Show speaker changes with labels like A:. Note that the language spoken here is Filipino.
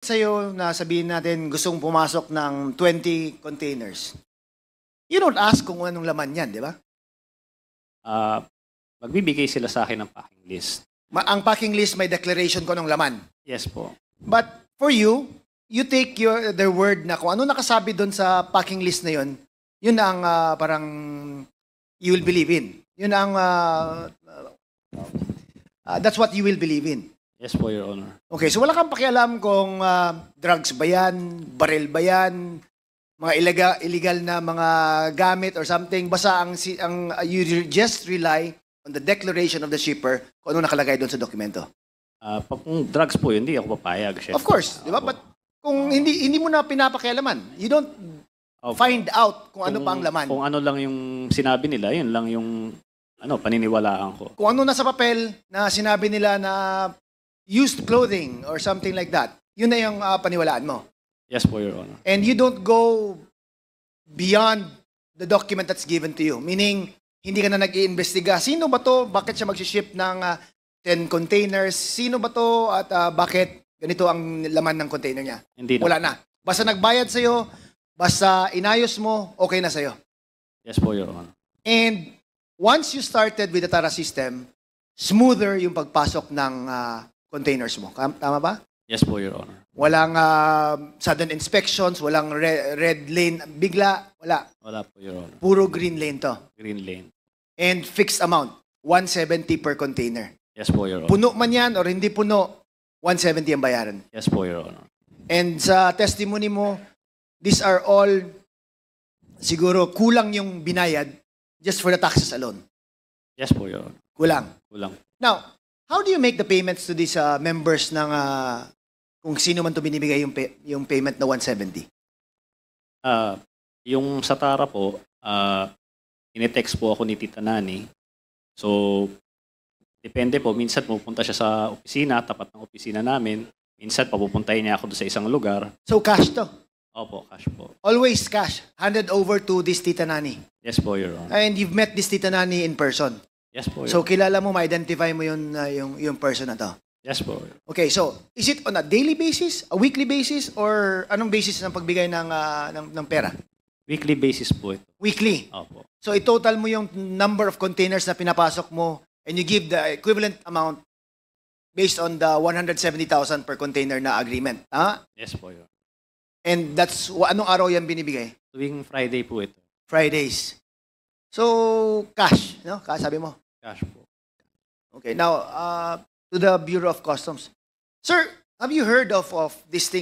A: sa'yo na sabihin natin gustong pumasok ng 20 containers, you don't ask kung anong laman yan, di ba?
B: Magbibigay sila sa akin ng packing list.
A: Ang packing list may declaration kung anong laman.
B: Yes po.
A: But for you, you take their word na kung ano nakasabi doon sa packing list na yun ang parang you will believe in. Yun ang that's what you will believe in.
B: Yes po, Your Honor.
A: Okay, so wala kang pakialam kung drugs ba yan, baril ba yan, mga illegal na mga gamit or something. Basta you just rely on the declaration of the shipper kung ano nakalagay doon sa dokumento.
B: Kung drugs po yun, hindi ako papayag. Syempre.
A: Of course, di ba? But kung hindi mo na pinapakialaman, you don't find out kung ano pa ang laman.
B: Kung ano lang yung sinabi nila, yun lang yung paniniwalaan ko.
A: Kung ano nasa papel na sinabi nila na used clothing or something like that, yun na yung paniwalaan mo.
B: Yes po, Your Honor.
A: And you don't go beyond the document that's given to you. Meaning, hindi ka na nag-iimbestiga. Sino ba to? Bakit siya mag-ship ng 10 containers? Sino ba to? At bakit ganito ang laman ng container niya?
B: Hindi na.
A: Wala na. Basta nagbayad sa'yo, basta inayos mo, okay na sa'yo.
B: Yes po, Your Honor.
A: And once you started with the TARA system, smoother yung pagpasok ng containers mo. Tama ba?
B: Yes po, Your Honor.
A: Walang sudden inspections, walang red lane bigla, wala.
B: Wala po, Your Honor.
A: Puro green lane to.
B: Green lane.
A: And fixed amount, 170 per container.
B: Yes po, Your Honor.
A: Puno man yan or hindi puno, 170 ang bayaran.
B: Yes po, Your Honor.
A: And sa testimony mo, these are all, siguro kulang yung binayad just for the taxes alone.
B: Yes po, Your Honor.
A: Kulang.
B: Kulang.
A: Now, how do you make the payments to these members ng kung sino man to binibigay yung payment na 170?
B: Yung sa TARA po, inetext po ako ni Tita Nani. So, depende po. Minsan pupunta siya sa opisina, tapat ng opisina namin. Minsan papupuntahin niya ako doon sa isang lugar.
A: So, cash to?
B: Opo, cash po.
A: Always cash. Handed over to this Tita Nani.
B: Yes po, Your Honor.
A: And you've met this Tita Nani in person.
B: Yes po, Your
A: So, kilala mo, ma-identify mo yung person na to.
B: Yes po.
A: Okay, so, is it on a daily basis, a weekly basis, or anong basis ng pagbigay ng pera?
B: Weekly basis po ito.
A: Weekly.
B: Opo.
A: So, i-total mo yung number of containers na pinapasok mo and you give the equivalent amount based on the 170,000 per container na agreement.
B: Yes po, Your Honor.
A: And that's, anong araw yan binibigay?
B: Tuwing Friday po ito.
A: Fridays. So, cash, no? Cash, sabi mo.
B: Cash po.
A: Okay, now, to the Bureau of Customs. Sir, have you heard of this thing?